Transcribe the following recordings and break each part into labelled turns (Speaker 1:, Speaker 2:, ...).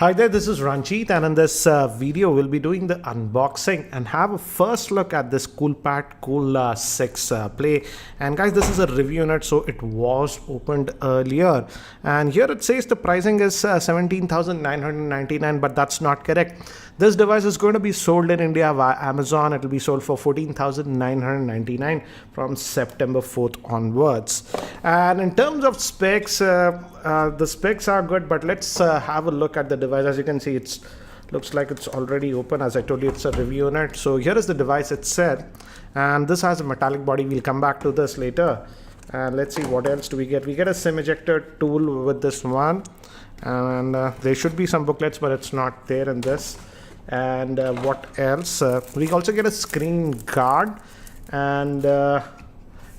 Speaker 1: Hi there, this is Ranjit, and in this video we'll be doing the unboxing and have a first look at this Coolpad Cool 6 Play. And guys, this is a review unit, so it was opened earlier, and here it says the pricing is 17,999, but that's not correct. This device is going to be sold in India via Amazon. It will be sold for 14,999 from September 4th onwards. And in terms of specs, the specs are good, but let's have a look at the device. As you can see, it looks like it's already open. As I told you, it's a review unit. So here is the device itself, and this has a metallic body. We'll come back to this later. And let's see what else do we get. We get a SIM ejector tool with this one, and there should be some booklets, but it's not there in this. And what else? We also get a screen guard, and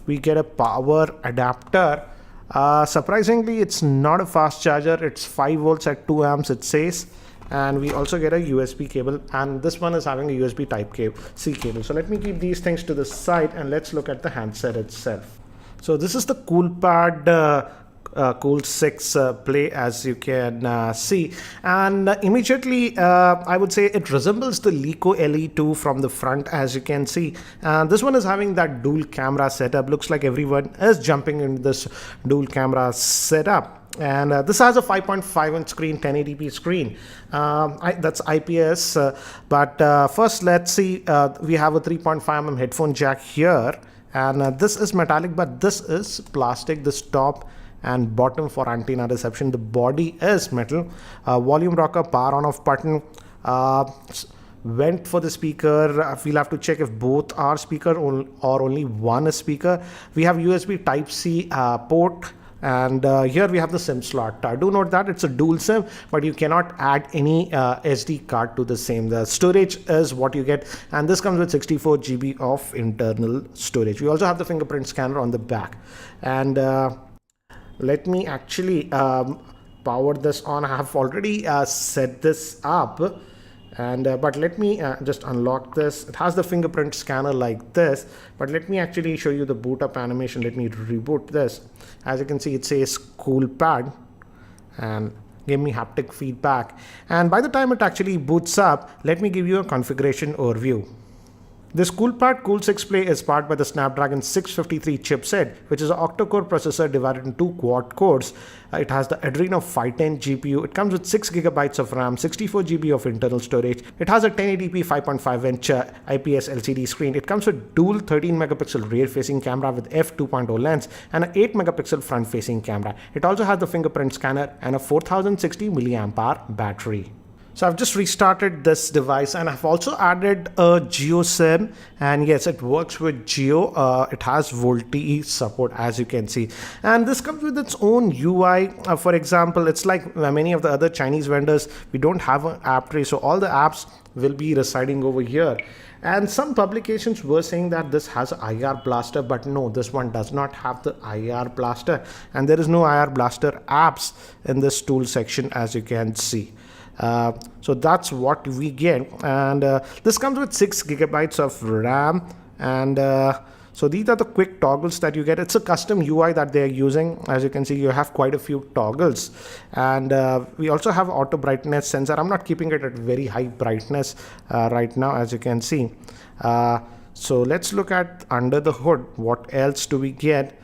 Speaker 1: we get a power adapter. Surprisingly, it's not a fast charger. It's 5 volts at 2 amps, it says. And we also get a USB cable, and this one is having a USB type C cable. So let me keep these things to the side and let's look at the handset itself. So this is the Coolpad Cool 6 Play, as you can see, and immediately I would say it resembles the Lico LE2 from the front, as you can see. This one is having that dual camera setup. Looks like everyone is jumping in this dual camera setup. And this has a 5.5 inch screen, 1080p screen. That's IPS. But first, let's see. We have a 3.5mm headphone jack here, and this is metallic, but this is plastic. This top and bottom for antenna reception. The body is metal. Volume rocker, power on off button, vent for the speaker. We'll have to check if both are speaker or only one is speaker. We have USB type C port, and here we have the SIM slot. Do note that it's a dual SIM, but you cannot add any SD card to the same. The storage is what you get, and this comes with 64 GB of internal storage. We also have the fingerprint scanner on the back, and let me actually power this on. I have already set this up, and but let me just unlock this. It has the fingerprint scanner like this, but let me actually show you the boot up animation. Let me reboot this. As you can see, it says Coolpad and give me haptic feedback, and by the time it actually boots up, let me give you a configuration overview. This Coolpad Cool 6 Play is powered by the Snapdragon 653 chipset, which is an octa-core processor divided into 2 quad cores. It has the Adreno 510 GPU. It comes with 6 GB of RAM, 64 GB of internal storage. It has a 1080p 5.5 inch IPS LCD screen. It comes with dual 13 megapixel rear-facing camera with f2.0 lens and an 8 megapixel front-facing camera. It also has the fingerprint scanner and a 4060 mAh battery. So I've just restarted this device, and I've also added a Geo SIM, and yes, it works with Geo. It has VoLTE support, as you can see, and this comes with its own UI. For example, it's like many of the other Chinese vendors, we don't have an app tray, so all the apps will be residing over here. And some publications were saying that this has an IR blaster, but no, this one does not have the IR blaster, and there is no IR blaster apps in this tool section, as you can see. So that's what we get, and this comes with 6 GB of RAM, and so these are the quick toggles that you get. It's a custom UI that they're using. As you can see, you have quite a few toggles, and we also have auto brightness sensor. I'm not keeping it at very high brightness right now, as you can see. So let's look at under the hood. What else do we get?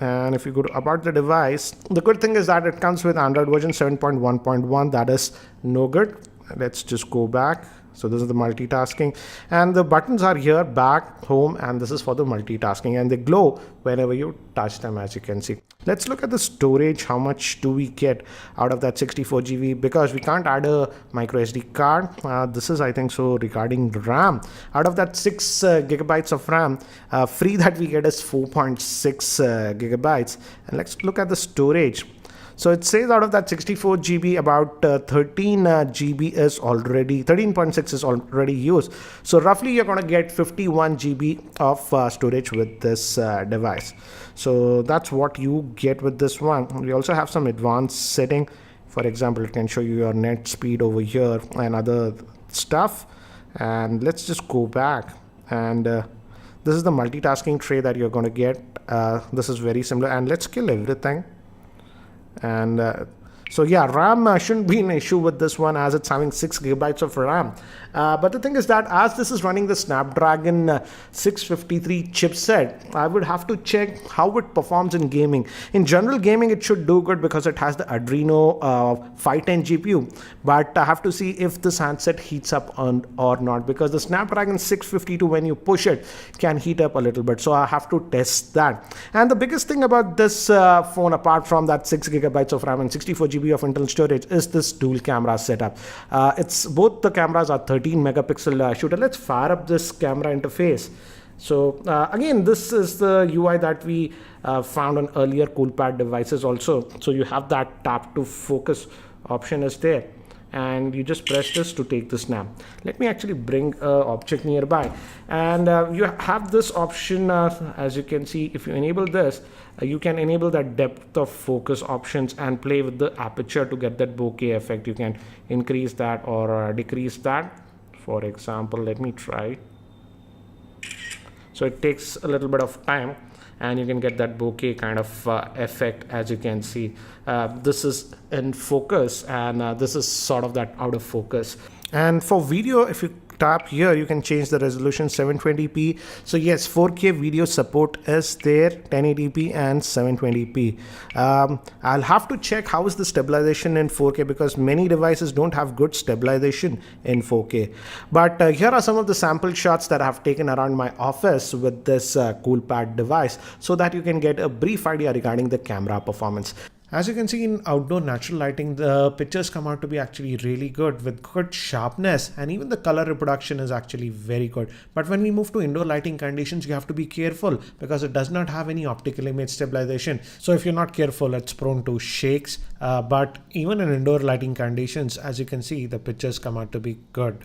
Speaker 1: And if you go to about the device, the good thing is that it comes with Android version 7.1.1. that is no good. Let's just go back. So this is the multitasking, and the buttons are here, back, home, and this is for the multitasking, and they glow whenever you touch them, as you can see. Let's look at the storage. How much do we get out of that 64 GB? Because we can't add a micro SD card. This is, I think so, regarding RAM. Out of that 6 GB of RAM, free that we get is 4.6 GB. And let's look at the storage. So it says out of that 64 GB, about 13 GB is already, 13.6 is already used. So roughly you're going to get 51 GB of storage with this device. So that's what you get with this one. We also have some advanced setting. For example, it can show you your net speed over here and other stuff. And let's just go back, and this is the multitasking tray that you're going to get. This is very similar, and let's kill everything. And So yeah, RAM shouldn't be an issue with this one as it's having 6 gigabytes of RAM. But the thing is that as this is running the Snapdragon 653 chipset, I would have to check how it performs in gaming. In general gaming, it should do good because it has the Adreno 510 GPU. But I have to see if this handset heats up or not, because the Snapdragon 652, when you push it, can heat up a little bit. So I have to test that. And the biggest thing about this phone, apart from that 6 gigabytes of RAM and 64 GB of internal storage, is this dual camera setup. It's both the cameras are 13 megapixel shooter. Let's fire up this camera interface. So again, this is the UI that we found on earlier Coolpad devices also. So you have that tap to focus option is there, and you just press this to take the snap. Let me actually bring an object nearby, and you have this option. As you can see, if you enable this, you can enable that depth of focus options and play with the aperture to get that bokeh effect. You can increase that or decrease that. For example, let me try. So it takes a little bit of time, and you can get that bokeh kind of effect. As you can see, this is in focus, and this is sort of that out of focus. And for video, if you tap here, you can change the resolution 720p. So yes, 4K video support is there, 1080p and 720p. I'll have to check how is the stabilization in 4K, because many devices don't have good stabilization in 4K. But here are some of the sample shots that I have taken around my office with this Coolpad device, so that you can get a brief idea regarding the camera performance. As you can see, in outdoor natural lighting, the pictures come out to be actually really good with good sharpness, and even the color reproduction is actually very good. But when we move to indoor lighting conditions, you have to be careful because it does not have any optical image stabilization. So if you're not careful, it's prone to shakes. But even in indoor lighting conditions, as you can see, the pictures come out to be good.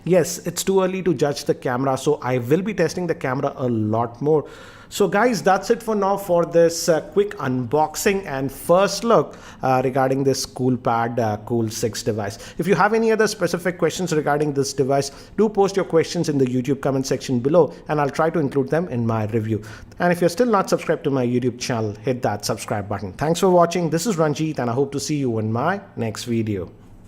Speaker 1: Yes, it's too early to judge the camera, so I will be testing the camera a lot more. So guys, that's it for now for this quick unboxing and first look regarding this Coolpad Cool 6 device. If you have any other specific questions regarding this device, do post your questions in the YouTube comment section below, and I'll try to include them in my review. And if you're still not subscribed to my YouTube channel, hit that subscribe button. Thanks for watching. This is Ranjit, and I hope to see you in my next video.